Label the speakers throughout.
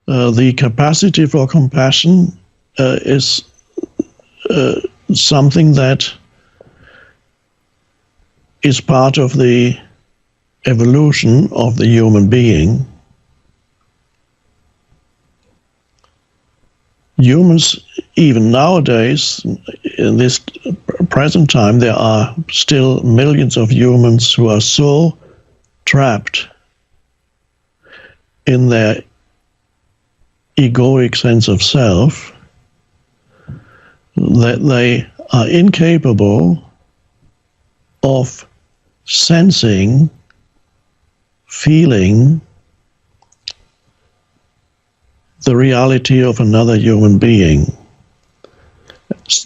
Speaker 1: the capacity for compassion is something that is part of the evolution of the human being. Humans, even nowadays, in this present time, there are still millions of humans who are so trapped in their egoic sense of self that they are incapable of sensing, feeling the reality of another human being.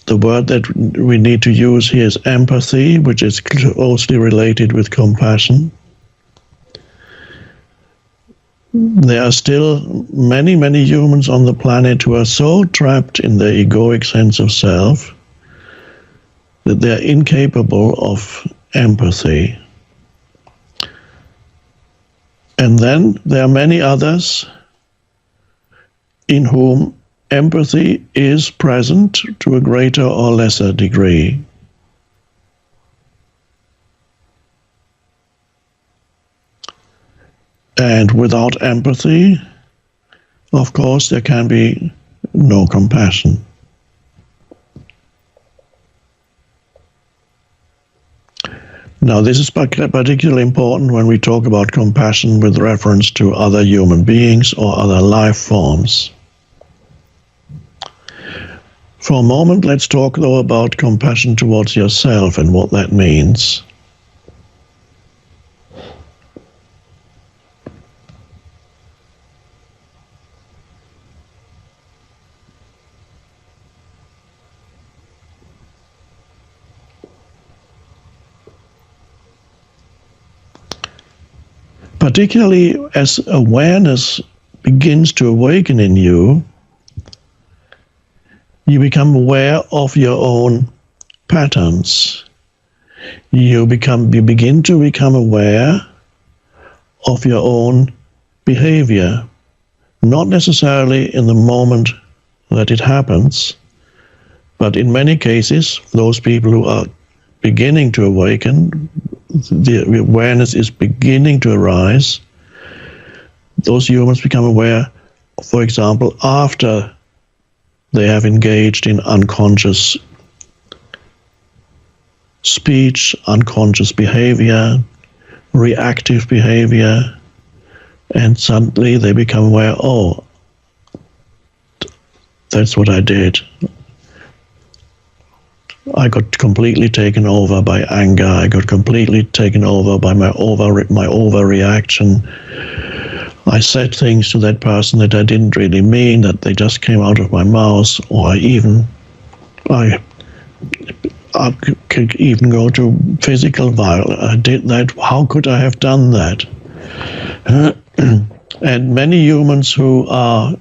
Speaker 1: The word that we need to use here is empathy, which is closely related with compassion. There are still many, many humans on the planet who are so trapped in their egoic sense of self that they are incapable of empathy. And then there are many others in whom empathy is present to a greater or lesser degree. And without empathy, of course, there can be no compassion. Now, this is particularly important when we talk about compassion with reference to other human beings or other life forms. For a moment, let's talk, though, about compassion towards yourself and what that means. Particularly as awareness begins to awaken in you, you become aware of your own patterns. You begin to become aware of your own behavior, not necessarily in the moment that it happens, but in many cases, those people who are beginning to awaken, the awareness is beginning to arise, those humans become aware, for example, after they have engaged in unconscious speech, unconscious behavior, reactive behavior, and suddenly they become aware, oh, that's what I did. I got completely taken over by anger. I got completely taken over by my overreaction. I said things to that person that I didn't really mean, that they just came out of my mouth, or I could even go to physical violence. I did that. How could I have done that? And many humans who are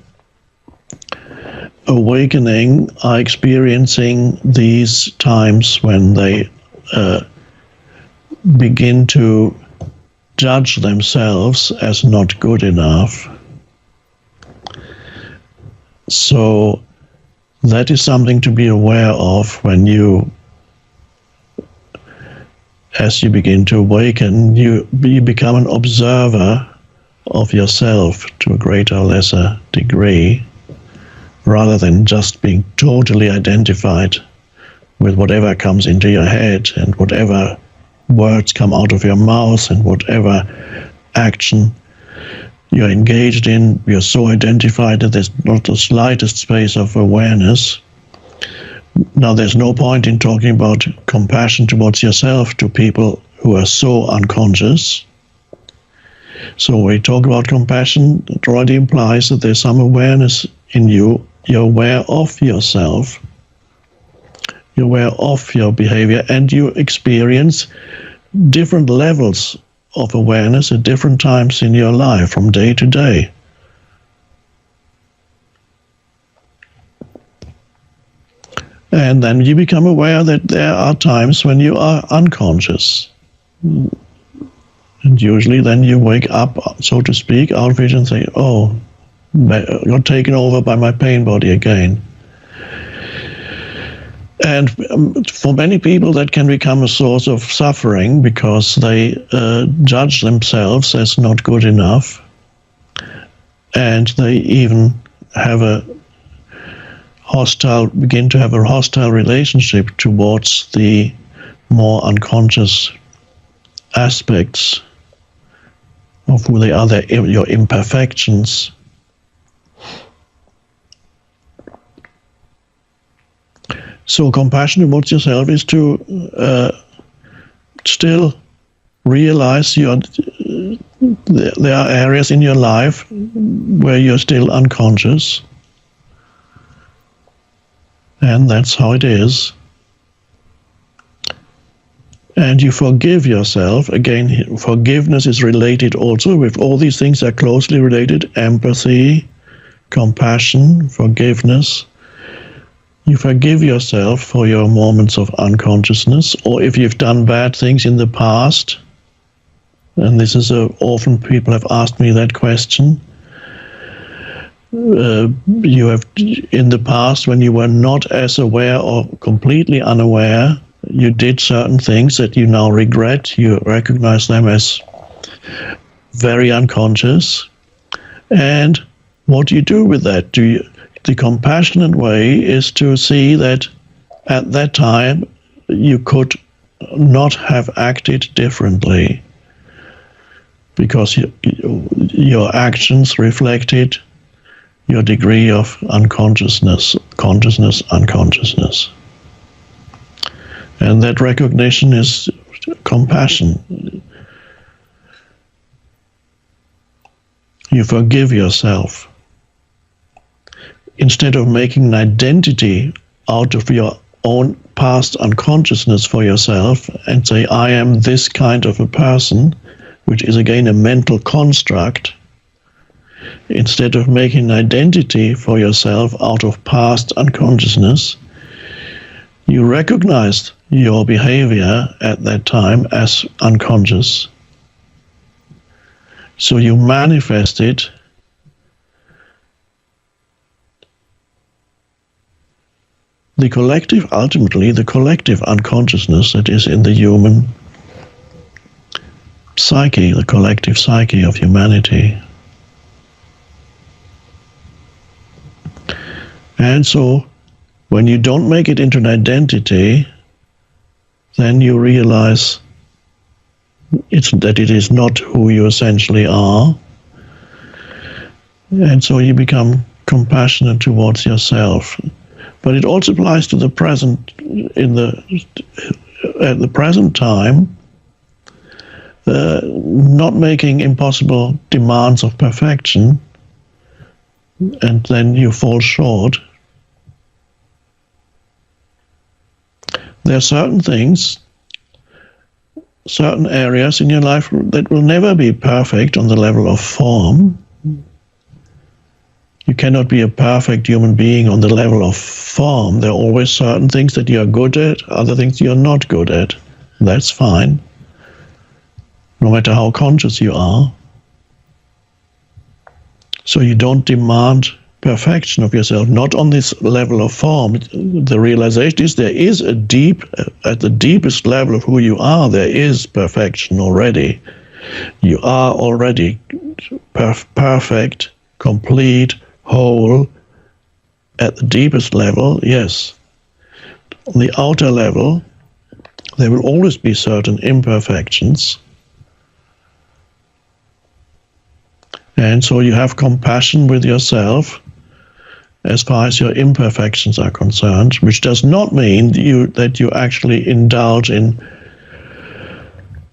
Speaker 1: awakening are experiencing these times when they begin to judge themselves as not good enough. So that is something to be aware of when as you begin to awaken, you become an observer of yourself to a greater or lesser degree, rather than just being totally identified with whatever comes into your head and whatever words come out of your mouth and whatever action you're engaged in. You're so identified that there's not the slightest space of awareness. Now, there's no point in talking about compassion towards yourself to people who are so unconscious. So when we talk about compassion, it already implies that there's some awareness in you. You're aware of yourself, you're aware of your behavior, and you experience different levels of awareness at different times in your life, from day to day. And then you become aware that there are times when you are unconscious. And usually then you wake up, so to speak, out of it and say, oh, got taken over by my pain body again. And for many people, that can become a source of suffering because they judge themselves as not good enough, and they even begin to have a hostile relationship towards the more unconscious aspects of who they are, your imperfections. So compassion towards yourself is to still realize there are areas in your life where you're still unconscious, and that's how it is. And you forgive yourself. Again, forgiveness is related also with all these things are closely related: empathy, compassion, forgiveness. You forgive yourself for your moments of unconsciousness, or if you've done bad things in the past, and this is often people have asked me that question. You have, in the past, when you were not as aware or completely unaware, you did certain things that you now regret. You recognize them as very unconscious. And what do you do with that? The compassionate way is to see that at that time you could not have acted differently because your actions reflected your degree of unconsciousness, unconsciousness. And that recognition is compassion. You forgive yourself. Instead of making an identity out of your own past unconsciousness for yourself and say, I am this kind of a person, which is again a mental construct, instead of making an identity for yourself out of past unconsciousness, you recognized your behavior at that time as unconscious. So you manifest it ultimately the collective unconsciousness that is in the human psyche, the collective psyche of humanity. And so when you don't make it into an identity, then you realize that it is not who you essentially are. And so you become compassionate towards yourself. But it also applies to the present. At the present time, not making impossible demands of perfection, and then you fall short. There are certain things, certain areas in your life that will never be perfect on the level of form. You cannot be a perfect human being on the level of form. There are always certain things that you are good at, other things you are not good at. That's fine, no matter how conscious you are. So you don't demand perfection of yourself, not on this level of form. The realization is there is at the deepest level of who you are, there is perfection already. You are already perfect, complete, whole. At the deepest level, yes. On the outer level, there will always be certain imperfections. And so you have compassion with yourself as far as your imperfections are concerned, which does not mean that you actually indulge in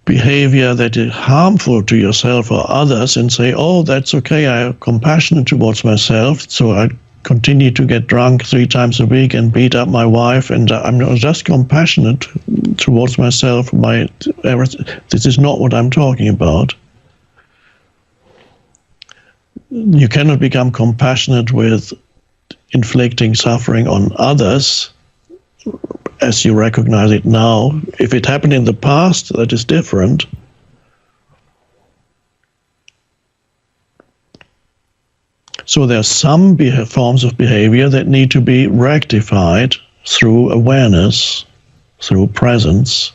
Speaker 1: behavior that is harmful to yourself or others and say, oh, that's okay, I am compassionate towards myself, so I continue to get drunk 3 times a week and beat up my wife, and I'm not just compassionate towards myself. This is not what I'm talking about. You cannot become compassionate with inflicting suffering on others as you recognize it now. If it happened in the past, that is different. So there are some forms of behavior that need to be rectified through awareness, through presence,